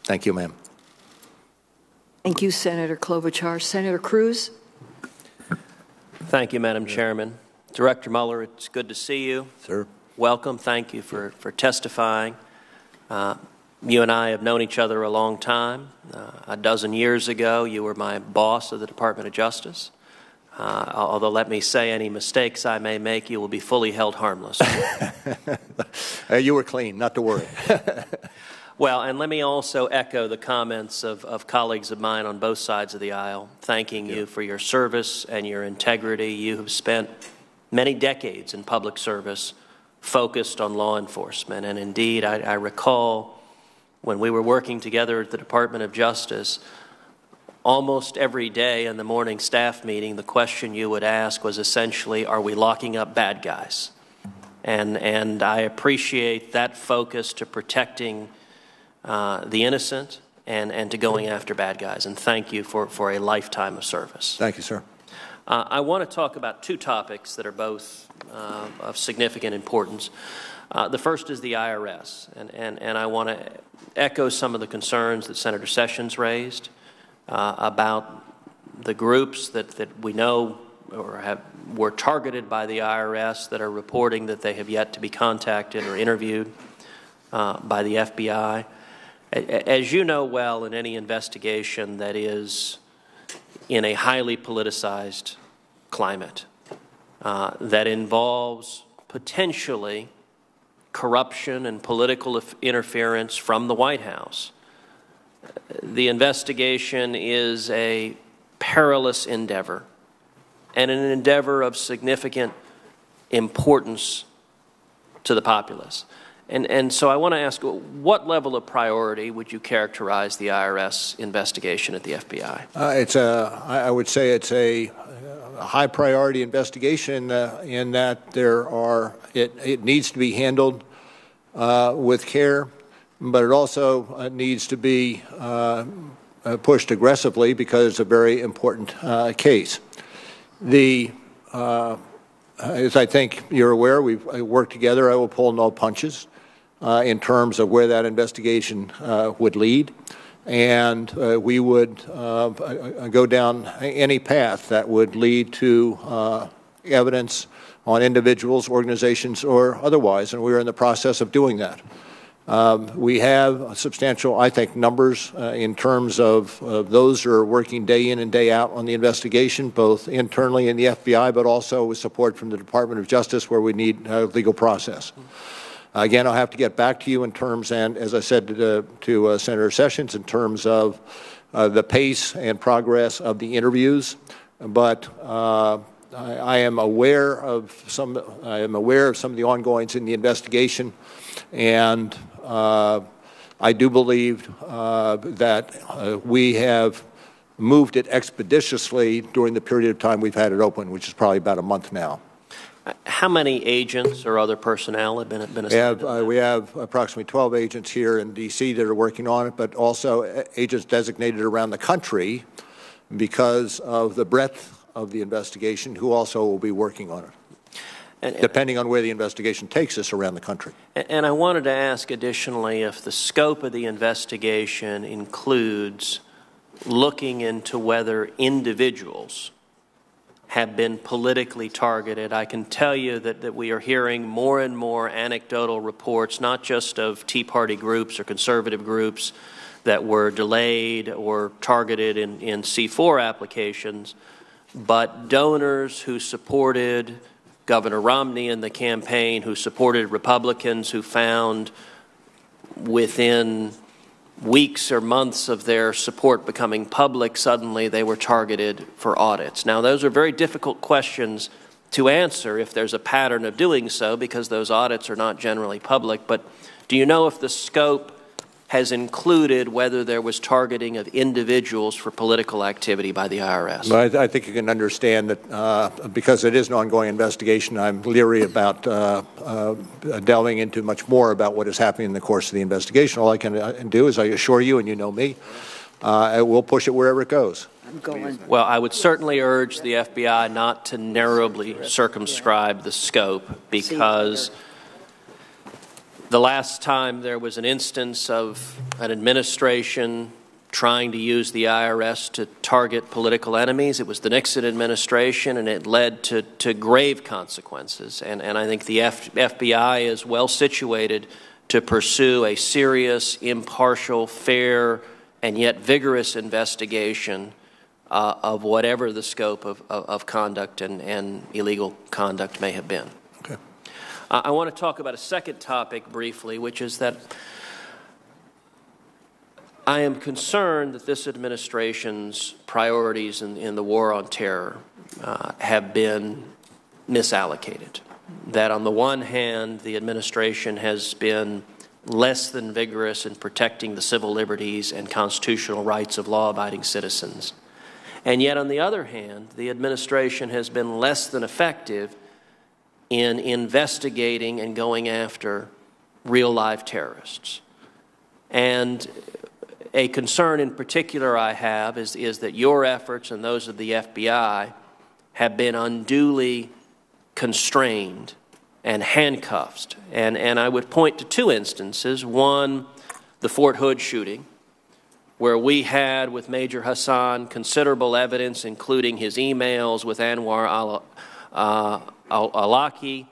Thank you, ma'am. Thank you, Senator Klobuchar. Senator Cruz. Thank you, Madam Chairman. Director Mueller, it's good to see you. Sir. Welcome. Thank you for testifying. You and I have known each other a long time. A dozen years ago, you were my boss of the Department of Justice. Although, let me say, any mistakes I may make, you will be fully held harmless. You were clean, not to worry. Well, and let me also echo the comments of colleagues of mine on both sides of the aisle, thanking you for your service and your integrity. You have spent many decades in public service focused on law enforcement. And indeed, I recall when we were working together at the Department of Justice, almost every day in the morning staff meeting, the question you would ask was essentially, are we locking up bad guys? And I appreciate that focus to protecting the innocent and to going after bad guys. And thank you for a lifetime of service. Thank you, sir. I want to talk about two topics that are both of significant importance. The first is the IRS, and I want to echo some of the concerns that Senator Sessions raised about the groups that we know or were targeted by the IRS that are reporting that they have yet to be contacted or interviewed by the FBI. As you know well, in any investigation that is in a highly politicized climate that involves potentially corruption and political interference from the White House, the investigation is a perilous endeavor and an endeavor of significant importance to the populace. And so I want to ask, what level of priority would you characterize the IRS investigation at the FBI? I would say it's a high priority investigation in that it needs to be handled with care, but it also needs to be pushed aggressively because it's a very important case. As I think you're aware, we've worked together. I will pull no punches in terms of where that investigation would lead. And we would go down any path that would lead to evidence on individuals, organizations, or otherwise, and we're in the process of doing that. We have substantial, I think, numbers in terms of those who are working day in and day out on the investigation, both internally in the FBI, but also with support from the Department of Justice where we need legal process. Again, I'll have to get back to you in terms, and as I said to Senator Sessions, in terms of the pace and progress of the interviews. But I am aware of some of the ongoings in the investigation, and I do believe that we have moved it expeditiously during the period of time we've had it open, which is probably about a month now. How many agents or other personnel have been assigned? We have approximately 12 agents here in D.C. that are working on it, but also agents designated around the country because of the breadth of the investigation, who also will be working on it, depending on where the investigation takes us around the country. And I wanted to ask additionally if the scope of the investigation includes looking into whether individuals have been politically targeted. I can tell you that we are hearing more and more anecdotal reports, not just of Tea Party groups or conservative groups that were delayed or targeted in C4 applications, but donors who supported Governor Romney in the campaign, who supported Republicans, who found within weeks or months of their support becoming public, suddenly they were targeted for audits. Now, those are very difficult questions to answer if there's a pattern of doing so, because those audits are not generally public. But do you know if the scope has included whether there was targeting of individuals for political activity by the IRS? Well, I think you can understand that because it is an ongoing investigation, I'm leery about delving into much more about what is happening in the course of the investigation. All I can do is I assure you, and you know me, we'll push it wherever it goes. Well, I would certainly urge the FBI not to narrowly circumscribe the scope, because The last time there was an instance of an administration trying to use the IRS to target political enemies, it was the Nixon administration, and it led to grave consequences. And I think the FBI is well situated to pursue a serious, impartial, fair, and yet vigorous investigation of whatever the scope of conduct and illegal conduct may have been. Okay. I want to talk about a second topic briefly, which is that I am concerned that this administration's priorities in the war on terror have been misallocated. That on the one hand, the administration has been less than vigorous in protecting the civil liberties and constitutional rights of law-abiding citizens. And yet, on the other hand, the administration has been less than effective in investigating and going after real-life terrorists. And a concern in particular I have is that your efforts and those of the FBI have been unduly constrained and handcuffed. And I would point to two instances. One, the Fort Hood shooting, where we had with Major Hassan considerable evidence, including his emails with Anwar al-Awlaki,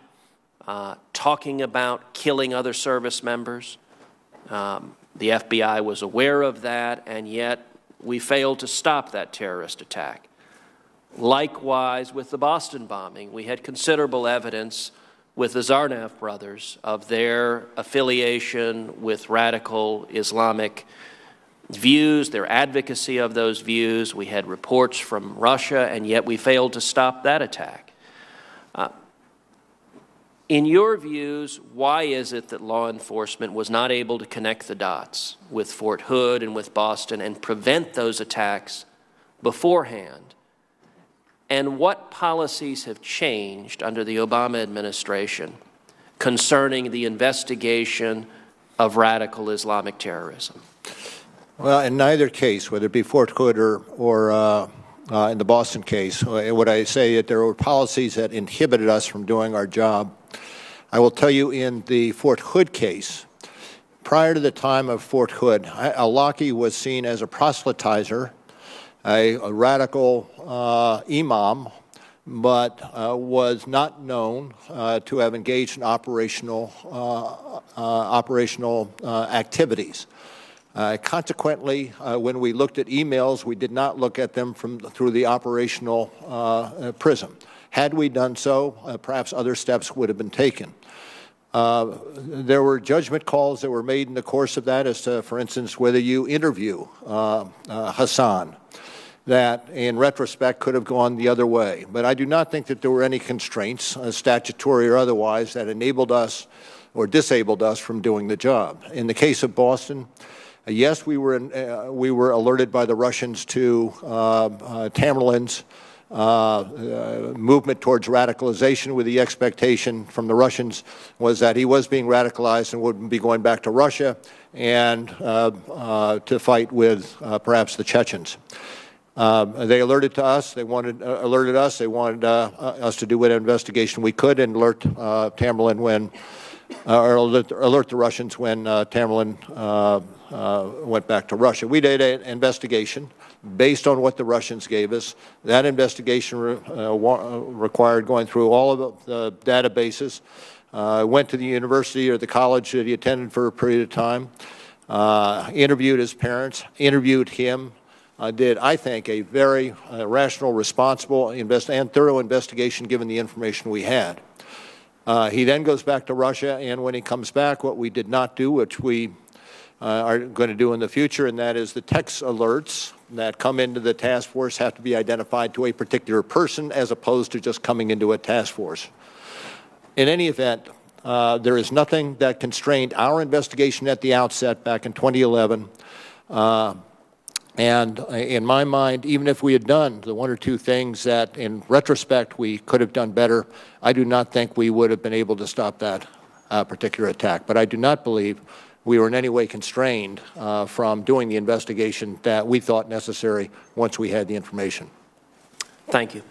talking about killing other service members. The FBI was aware of that, and yet we failed to stop that terrorist attack. Likewise, with the Boston bombing, we had considerable evidence with the Zarnaf brothers of their affiliation with radical Islamic views, their advocacy of those views. We had reports from Russia, and yet we failed to stop that attack. In your views, why is it that law enforcement was not able to connect the dots with Fort Hood and with Boston and prevent those attacks beforehand? And what policies have changed under the Obama administration concerning the investigation of radical Islamic terrorism? Well, in neither case, whether it be Fort Hood or in the Boston case, would I say that there were policies that inhibited us from doing our job. I will tell you, in the Fort Hood case, prior to the time of Fort Hood, al-Awlaki was seen as a proselytizer, a radical imam, but was not known to have engaged in operational activities. Consequently, when we looked at emails, we did not look at them through the operational prism. Had we done so, perhaps other steps would have been taken. There were judgment calls that were made in the course of that as to, for instance, whether you interview Hassan, that in retrospect could have gone the other way. But I do not think that there were any constraints, statutory or otherwise, that enabled us or disabled us from doing the job. In the case of Boston, yes, we were alerted by the Russians to Tamerlan's movement towards radicalization, with the expectation from the Russians was that he was being radicalized and would be going back to Russia and to fight with perhaps the Chechens. They alerted us. They wanted us to do whatever investigation we could and alert Tamerlan when, or alert the Russians when Tamerlan went back to Russia. We did an investigation based on what the Russians gave us. That investigation required going through all of the databases. Went to the university or the college that he attended for a period of time, interviewed his parents, interviewed him, did, I think, a very rational, responsible, and thorough investigation given the information we had. He then goes back to Russia, and when he comes back, what we did not do, which we are going to do in the future, and that is the text alerts that come into the task force have to be identified to a particular person as opposed to just coming into a task force. In any event, there is nothing that constrained our investigation at the outset back in 2011. And in my mind, even if we had done the one or two things that in retrospect we could have done better, I do not think we would have been able to stop that particular attack. But I do not believe we were in any way constrained from doing the investigation that we thought necessary once we had the information. Thank you.